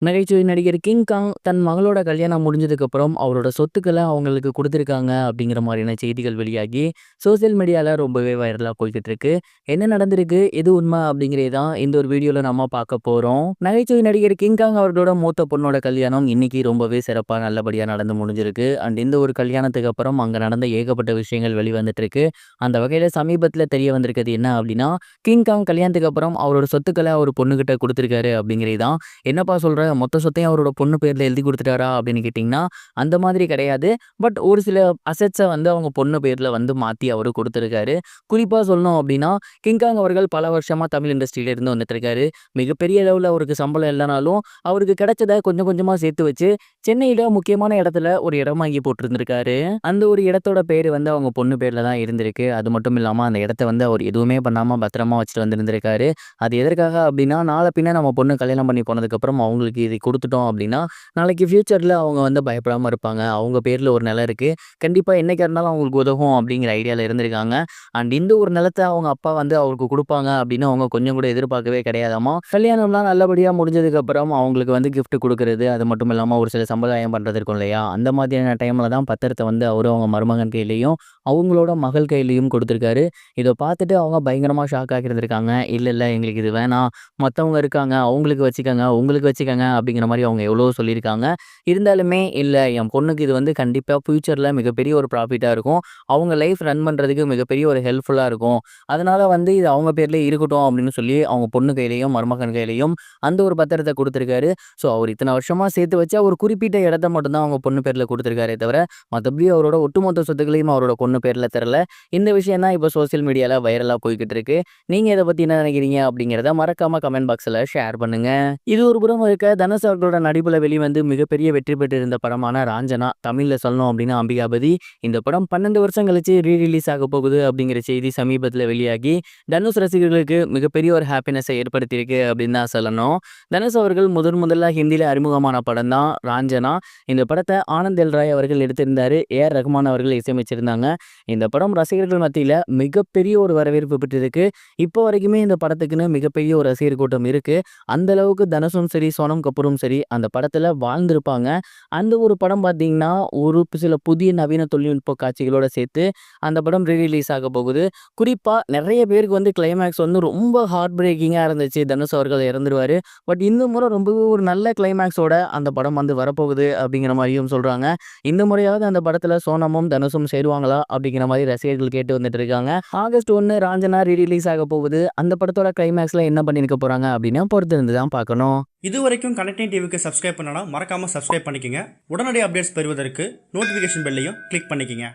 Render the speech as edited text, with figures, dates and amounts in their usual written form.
நகைச்சுவை நடிகர் கிங் காங் தன் மகளோட கல்யாணம் முடிஞ்சதுக்கப்புறம் அவரோட சொத்துக்களை அவங்களுக்கு கொடுத்துருக்காங்க அப்படிங்கிற மாதிரியான செய்திகள் வெளியாகி சோசியல் மீடியாவில் ரொம்பவே வைரலாக போய்கிட்டு இருக்கு. என்ன நடந்திருக்கு, எது உண்மை அப்படிங்கிறத தான் இந்த ஒரு வீடியோவில் நம்ம பார்க்க போகிறோம். நகைச்சுவை நடிகர் கிங் காங் அவர்களோட மூத்த பொண்ணோட கல்யாணம் இன்னைக்கு ரொம்பவே சிறப்பாக நல்லபடியாக நடந்து முடிஞ்சிருக்கு. அண்ட் இந்த ஒரு கல்யாணத்துக்கு அப்புறம் அங்கே நடந்த ஏகப்பட்ட விஷயங்கள் வெளிவந்துட்டு இருக்கு. அந்த வகையில் சமீபத்தில் தெரிய வந்திருக்கிறது என்ன அப்படின்னா, கிங் காங் கல்யாணத்துக்கு அப்புறம் அவரோட சொத்துக்களை அவர் பொண்ணுகிட்ட கொடுத்துருக்காரு அப்படிங்கிறது தான். என்னப்பா சொல்ற, மொத்த சொத்தையும் அவரோட பொண்ணு பேர்ல எழுதி குடுத்துட்டாரா அப்படின்னு கேட்டிங்கன்னா, அந்த மாதிரி கிடையாது. பட் ஒரு சில அசெட்ஸ வந்து அவங்க பொண்ணு பேர்ல வந்து மாத்தி அவரு குடுத்துருக்காரு. குறிப்பா சொல்லணும் அப்படின்னா, கிங்காங் அவர்கள் பல வருஷமா தமிழ் இண்டஸ்ட்ரியில இருந்து வந்துட்டுருக்காரு. மிகப்பெரிய அளவுல அவருக்கு சம்பளம் இல்லனாலும், அவருக்கு கிடைச்சத கொஞ்சம் கொஞ்சமா சேர்த்து வச்சு, சென்னையில முக்கியமான இடத்துல ஒரு இடம் வாங்கி போட்டிருந்திருக்காரு. அந்த ஒரு இடத்தோட பேரு வந்து அவங்க பொண்ணு பேர்ல தான் இருந்திருக்கு. அது மட்டும் இல்லாம அந்த இடத்த வந்து அவர் எதுவுமே பண்ணாம பத்திரமா வச்சுட்டு வந்திருந்திருக்காரு. அது எதற்காக அப்படின்னா, நாள பின்ன நம்ம பொண்ணு கல்யாணம் பண்ணி போனதுக்கப்புறம் அவங்களுக்கு இதை குடுத்துட்டோம் அப்படின்னா, நாளைக்கு ஃப்யூச்சர்ல அவங்க வந்து பயப்படாம இருப்பாங்க. அவங்க பேர்ல ஒரு நிலம் இருக்கு. கண்டிப்பா என்னைக்கா இருந்தாலும் அவங்களுக்கு உதவும் அப்படிங்கிற ஐடியால இருந்திருக்காங்க. அண்ட் இந்த ஒரு நிலத்த அவங்க அப்பா வந்து அவருக்கு குடுப்பாங்க அப்படின்னு அவங்க கொஞ்சம் கூட எதிர்பார்க்கவே கிடையாதாமா. கல்யாணம்லாம் நல்லபடியா முடிஞ்சதுக்கப்புறம் அவங்களுக்கு வந்து கிஃப்ட் குடுக்குறது, அது மட்டும் இல்லாம ஒரு சில சம்பிரதாயம் பண்றது இருக்கும் இல்லையா? அந்த மாதிரியான டைம்ல தான் பத்திரத்த வந்து அவரும் அவங்க மருமகன் கையிலயும், அவங்களோட மகள் கையிலயும் குடுத்துருக்காரு. இத பார்த்துட்டு அவங்க பயங்கரமா ஷாக் ஆகி இருந்திருக்காங்க. இல்ல, இல்ல எங்களுக்கு இது வேணாம். மத்தவங்க இருக்காங்க. அவங்களுக்கு வச்சுக்கங்க, உங்களுக்கு வச்சுக்கங்க அப்படிங்கிற மாரி அவங்க எவ்வளவோ சொல்லியிருக்காங்க. இருந்தாலுமே இல்ல, என் பொண்ணுக்கு இது வந்து கண்டிப்பா ஃபியூச்சர்ல மிகப்பெரிய ஒரு ப்ராஃபிட்டா இருக்கும். அவங்க லைஃப் ரன் பண்றதுக்கு மிகப்பெரிய ஒரு ஹெல்ப்ஃபுல்லா இருக்கும். அதனால வந்து இது அவங்க பேர்லயே இருக்கட்டும் அப்படின்னு சொல்லி அவங்க பொண்ணு கையிலயும், மருமகன் கையிலயும் அந்த ஒரு பத்திரத்த குடுத்துருக்காரு. ஸோ அவர் இத்தன வருஷமா சேர்த்து வச்ச ஒரு குறிப்பிட்ட இடத்த மட்டும் தான் அவங்க பொண்ணு பேர்ல குடுத்துருக்காரே தவிர, மத்தபடி அவரோட ஒட்டுமொத்த சொத்துக்களையும் அவரோட பொண்ணு பேர்ல தரல. இந்த விஷயம் தான் இப்போ சோசியல் மீடியால வைரலா போய்க்கிட்டு இருக்கு. நீங்க இத பத்தி என்ன நினைக்கிறீங்க அப்படிங்கிறத மறக்காம கமெண்ட் பாக்ஸ்ல ஷேர் பண்ணுங்க. இது ஒரு புறம் இருக்க, தனுஷ் அவர்களோட நடிப்புல வெளிவந்து மிகப்பெரிய வெற்றி பெற்றிருந்த படமான ராஞ்சனா, தமிழ்ல சொல்லணும் அப்படின்னா அம்பிகாபதி. இந்த படம் 12 வருஷம் கழிச்சு ரிலீஸ் ஆக போகுது அப்படிங்கிற செய்தி சமீபத்தில் வெளியாகி தனுஷ் ரசிகர்களுக்கு மிகப்பெரிய ஒரு ஹாப்பினஸை ஏற்படுத்தியிருக்கு அப்படின்னு தான் சொல்லணும். தனுஷ் அவர்கள் முதல்ல ஹிந்தியில அறிமுகமான படம் தான் ராஞ்சனா. இந்த படத்தை ஆனந்த் எல் ராய் அவர்கள் எடுத்திருந்தாரு. ஏஆர் ரஹ்மான் அவர்கள் இசையமைச்சிருந்தாங்க. இந்த படம் ரசிகர்கள் மத்தியில மிகப்பெரிய ஒரு வரவேற்பு பெற்றிருக்கு. இப்போ வரைக்குமே இந்த படத்துக்குன்னு மிகப்பெரிய ஒரு ரசிகர் கூட்டம் இருக்கு. அந்த அளவுக்கு தனுஷும் சரி, சோனம் கபூரும் சரி அந்த படத்துல வாழ்ந்திருப்பாங்க. அந்த ஒரு படம் பார்த்தீங்கன்னா, ஒரு சில புதிய நவீன தொழில்நுட்ப காட்சிகளோட சேர்த்து அந்த படம் ரிலீஸ் ஆக போகுது. குறிப்பா நெறைய பேருக்கு வந்து கிளைமேக்ஸ் வந்து ரொம்ப ஹார்ட் பிரேக்கிங்கா இருந்துச்சு. தனுஷ் அவர்கள் இறந்துருவாரு. பட் இந்த முறை ரொம்பவே ஒரு நல்ல கிளைமேக்ஸோட அந்த படம் வந்து வரப்போகுது அப்படிங்கிற மாரியும் சொல்றாங்க. இந்த முறையாவது அந்த படத்துல சோனமும், தனுஷும் சேருவாங்களா அப்படிங்கிற மாரி ரசிகர்கள் கேட்டு வந்துட்டு இருக்காங்க. ஆகஸ்ட் 1 ராஞ்சனா ரிலீஸ் ஆக போகுது. அந்த படத்தோட கிளைமேக்ஸ்ல என்ன பண்ணியிருக்க போறாங்க அப்படின்னு பொறுத்திருந்து தான் பார்க்கணும். இதுவரைக்கும் கனெக்டிங் டிவிக்கு சப்ஸ்கிரைப் பண்ணனா மறக்காம சப்ஸ்கிரைப் பண்ணிக்கங்க. உடனடி அப்டேட்ஸ் பெறுவதற்கு நோட்டிஃபிகேஷன் பெல்லையும் கிளிக் பண்ணிக்கங்க.